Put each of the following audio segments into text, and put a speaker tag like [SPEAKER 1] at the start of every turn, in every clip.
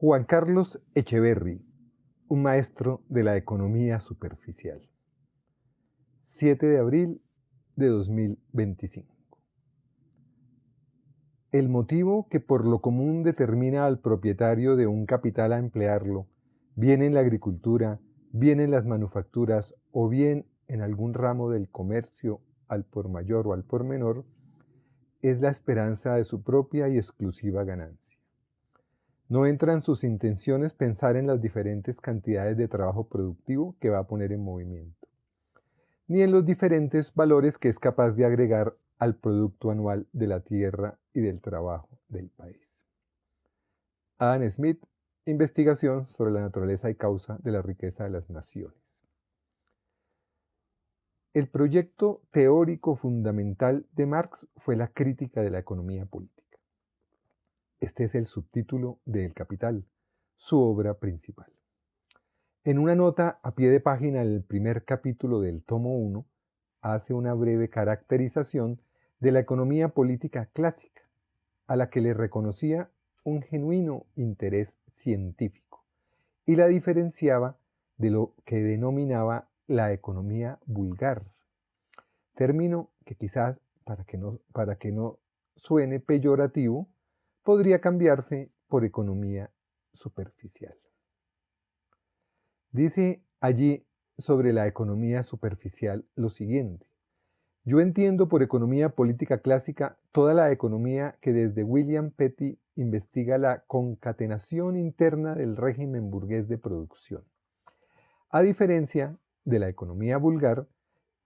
[SPEAKER 1] Juan Carlos Echeverry, un maestro de la economía superficial. 7 de abril de 2025. El motivo que por lo común determina al propietario de un capital a emplearlo, bien en la agricultura, bien en las manufacturas o bien en algún ramo del comercio al por mayor o al por menor, es la esperanza de su propia y exclusiva ganancia. No entra en sus intenciones pensar en las diferentes cantidades de trabajo productivo que va a poner en movimiento, ni en los diferentes valores que es capaz de agregar al producto anual de la tierra y del trabajo del país. Adam Smith, investigación sobre la naturaleza y causa de la riqueza de las naciones. El proyecto teórico fundamental de Marx fue la crítica de la economía política. Este es el subtítulo de El Capital, su obra principal. En una nota a pie de página del primer capítulo del tomo 1, hace una breve caracterización de la economía política clásica, a la que le reconocía un genuino interés científico, y la diferenciaba de lo que denominaba la economía vulgar, término que quizás, para que no suene peyorativo, podría cambiarse por economía superficial. Dice allí sobre la economía superficial lo siguiente: yo entiendo por economía política clásica toda la economía que desde William Petty investiga la concatenación interna del régimen burgués de producción, a diferencia de la economía vulgar,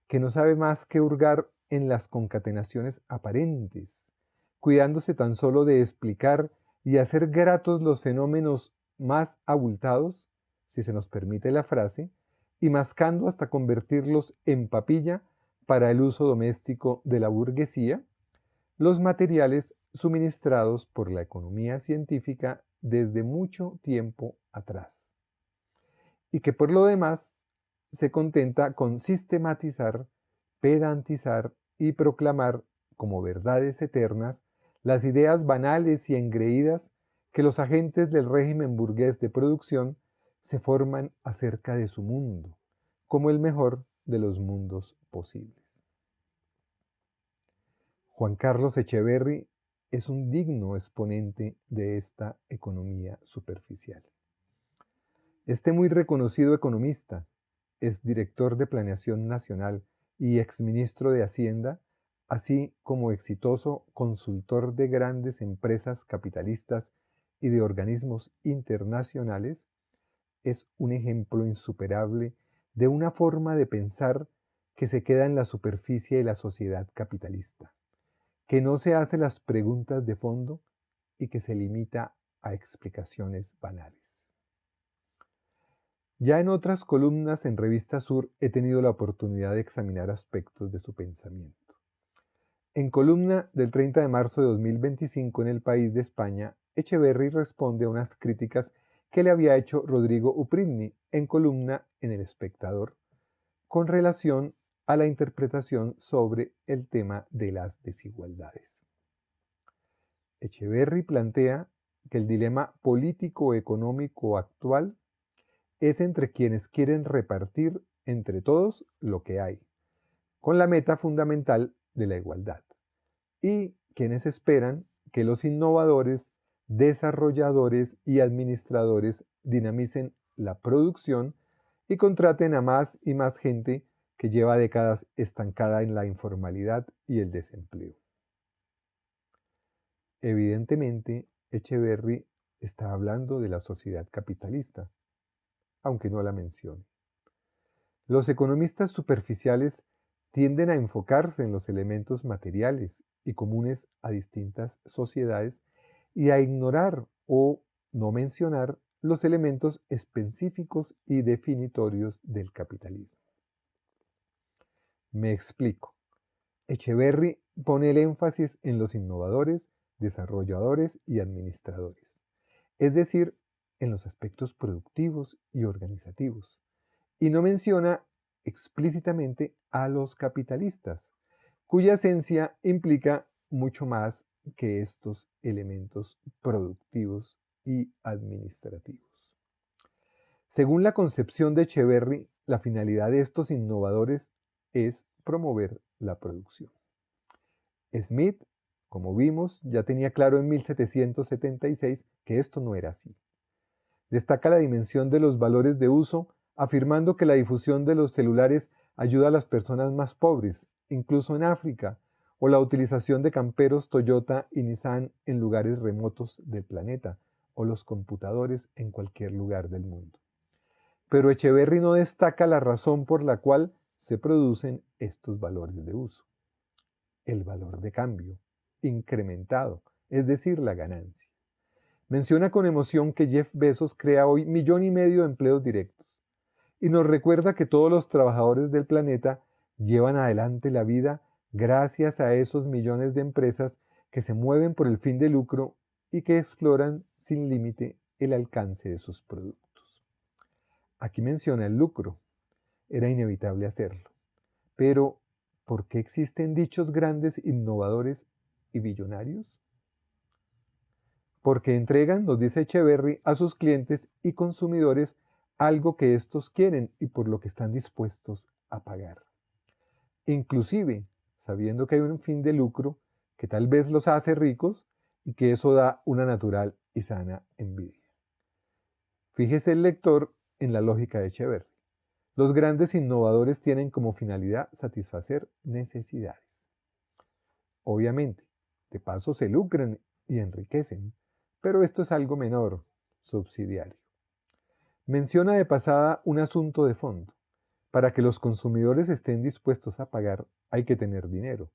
[SPEAKER 1] que no sabe más que hurgar en las concatenaciones aparentes, cuidándose tan solo de explicar y hacer gratos los fenómenos más abultados, si se nos permite la frase, y mascando hasta convertirlos en papilla para el uso doméstico de la burguesía, los materiales suministrados por la economía científica desde mucho tiempo atrás, y que por lo demás se contenta con sistematizar, pedantizar y proclamar como verdades eternas las ideas banales y engreídas que los agentes del régimen burgués de producción se forman acerca de su mundo, como el mejor de los mundos posibles. Juan Carlos Echeverry es un digno exponente de esta economía superficial. Este muy reconocido economista es director de Planeación Nacional y exministro de Hacienda, así como exitoso consultor de grandes empresas capitalistas y de organismos internacionales. Es un ejemplo insuperable de una forma de pensar que se queda en la superficie de la sociedad capitalista, que no se hace las preguntas de fondo y que se limita a explicaciones banales. Ya en otras columnas en Revista Sur he tenido la oportunidad de examinar aspectos de su pensamiento. En columna del 30 de marzo de 2025 en El País de España, Echeverry responde a unas críticas que le había hecho Rodrigo Uprigni en columna en El Espectador, con relación a la interpretación sobre el tema de las desigualdades. Echeverry plantea que el dilema político-económico actual es entre quienes quieren repartir entre todos lo que hay, con la meta fundamental de la igualdad, y quienes esperan que los innovadores, desarrolladores y administradores dinamicen la producción y contraten a más y más gente que lleva décadas estancada en la informalidad y el desempleo. Evidentemente, Echeverry está hablando de la sociedad capitalista, aunque no la mencione. Los economistas superficiales tienden a enfocarse en los elementos materiales y comunes a distintas sociedades y a ignorar o no mencionar los elementos específicos y definitorios del capitalismo. Me explico. Echeverry pone el énfasis en los innovadores, desarrolladores y administradores, es decir, en los aspectos productivos y organizativos, y no menciona explícitamente a los capitalistas, cuya esencia implica mucho más que estos elementos productivos y administrativos. Según la concepción de Echeverry, la finalidad de estos innovadores es promover la producción. Smith, como vimos, ya tenía claro en 1776 que esto no era así. Destaca la dimensión de los valores de uso, afirmando que la difusión de los celulares ayuda a las personas más pobres, incluso en África, o la utilización de camperos Toyota y Nissan en lugares remotos del planeta, o los computadores en cualquier lugar del mundo. Pero Echeverry no destaca la razón por la cual se producen estos valores de uso. El valor de cambio, incrementado, es decir, la ganancia. Menciona con emoción que Jeff Bezos crea hoy 1,5 millones de empleos directos y nos recuerda que todos los trabajadores del planeta llevan adelante la vida gracias a esos millones de empresas que se mueven por el fin de lucro y que exploran sin límite el alcance de sus productos. Aquí menciona el lucro. Era inevitable hacerlo. Pero, ¿por qué existen dichos grandes innovadores y billonarios? Porque entregan, nos dice Echeverry, a sus clientes y consumidores algo que estos quieren y por lo que están dispuestos a pagar. Inclusive, sabiendo que hay un fin de lucro que tal vez los hace ricos y que eso da una natural y sana envidia. Fíjese el lector en la lógica de Echeverry. Los grandes innovadores tienen como finalidad satisfacer necesidades. Obviamente, de paso se lucran y enriquecen, pero esto es algo menor, subsidiario. Menciona de pasada un asunto de fondo. Para que los consumidores estén dispuestos a pagar, hay que tener dinero.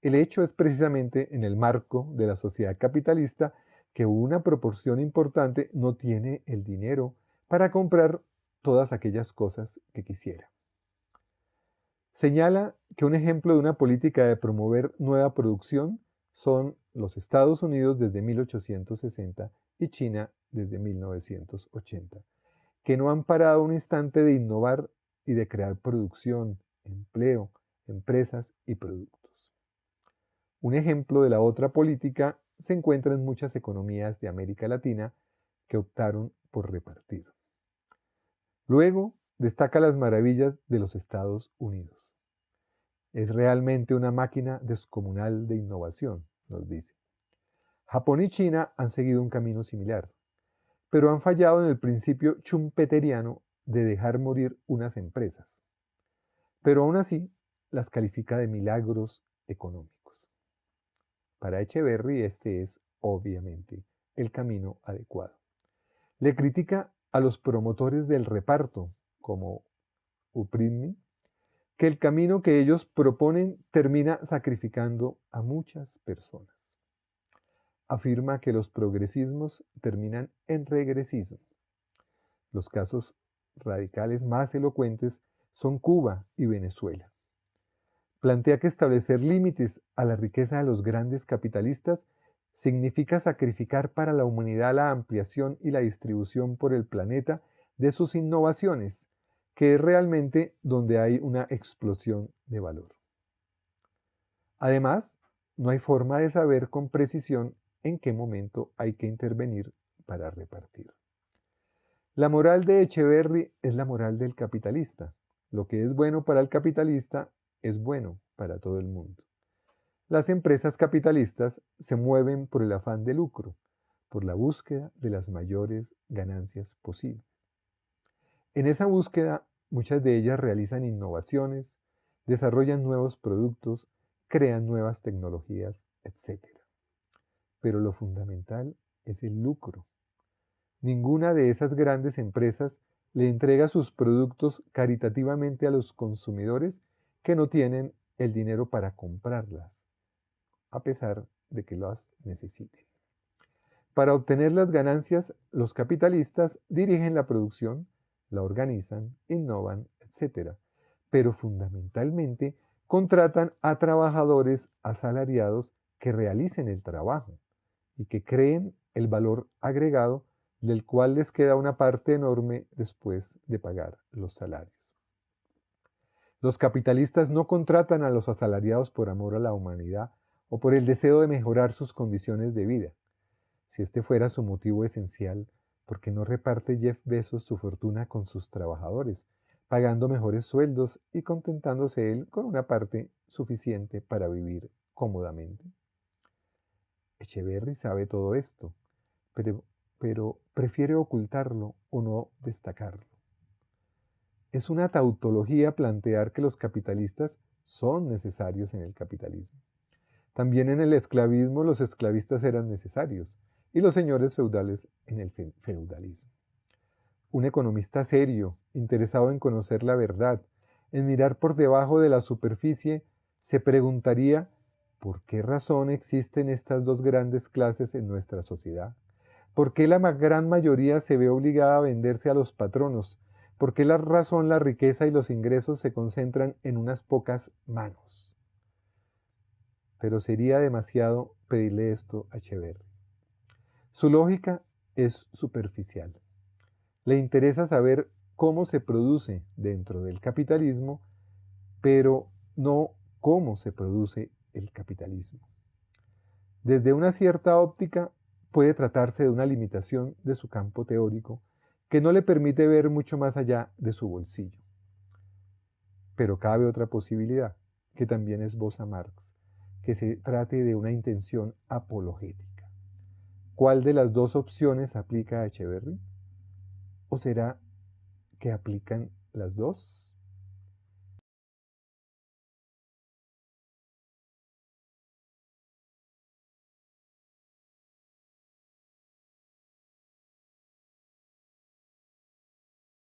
[SPEAKER 1] El hecho es precisamente en el marco de la sociedad capitalista que una proporción importante no tiene el dinero para comprar todas aquellas cosas que quisiera. Señala que un ejemplo de una política de promover nueva producción son los Estados Unidos desde 1860 y China desde 1980, que no han parado un instante de innovar y de crear producción, empleo, empresas y productos. Un ejemplo de la otra política se encuentra en muchas economías de América Latina que optaron por repartir. Luego, destaca las maravillas de los Estados Unidos. Es realmente una máquina descomunal de innovación, nos dice. Japón y China han seguido un camino similar, pero han fallado en el principio schumpeteriano de dejar morir unas empresas. Pero aún así, las califica de milagros económicos. Para Echeverry este es, obviamente, el camino adecuado. Le critica a los promotores del reparto, como Upridney, que el camino que ellos proponen termina sacrificando a muchas personas. Afirma que los progresismos terminan en regresismo. Los casos radicales más elocuentes son Cuba y Venezuela. Plantea que establecer límites a la riqueza de los grandes capitalistas significa sacrificar para la humanidad la ampliación y la distribución por el planeta de sus innovaciones, que es realmente donde hay una explosión de valor. Además, no hay forma de saber con precisión en qué momento hay que intervenir para repartir. La moral de Echeverry es la moral del capitalista. Lo que es bueno para el capitalista es bueno para todo el mundo. Las empresas capitalistas se mueven por el afán de lucro, por la búsqueda de las mayores ganancias posibles. En esa búsqueda, muchas de ellas realizan innovaciones, desarrollan nuevos productos, crean nuevas tecnologías, etc. Pero lo fundamental es el lucro. Ninguna de esas grandes empresas le entrega sus productos caritativamente a los consumidores que no tienen el dinero para comprarlas, a pesar de que las necesiten. Para obtener las ganancias, los capitalistas dirigen la producción, la organizan, innovan, etc. Pero fundamentalmente contratan a trabajadores asalariados que realicen el trabajo y que creen el valor agregado del cual les queda una parte enorme después de pagar los salarios. Los capitalistas no contratan a los asalariados por amor a la humanidad o por el deseo de mejorar sus condiciones de vida. Si este fuera su motivo esencial, ¿por qué no reparte Jeff Bezos su fortuna con sus trabajadores, pagando mejores sueldos y contentándose él con una parte suficiente para vivir cómodamente? Echeverry sabe todo esto, pero prefiere ocultarlo o no destacarlo. Es una tautología plantear que los capitalistas son necesarios en el capitalismo. También en el esclavismo los esclavistas eran necesarios y los señores feudales en el feudalismo. Un economista serio, interesado en conocer la verdad, en mirar por debajo de la superficie, se preguntaría ¿por qué razón existen estas dos grandes clases en nuestra sociedad? ¿Por qué la gran mayoría se ve obligada a venderse a los patronos? ¿Por qué la razón, la riqueza y los ingresos se concentran en unas pocas manos? Pero sería demasiado pedirle esto a Echeverry. Su lógica es superficial. Le interesa saber cómo se produce dentro del capitalismo, pero no cómo se produce el capitalismo. Desde una cierta óptica puede tratarse de una limitación de su campo teórico que no le permite ver mucho más allá de su bolsillo. Pero cabe otra posibilidad, que también esboza Marx, que se trate de una intención apologética. ¿Cuál de las dos opciones aplica a Echeverry? ¿O será que aplican las dos?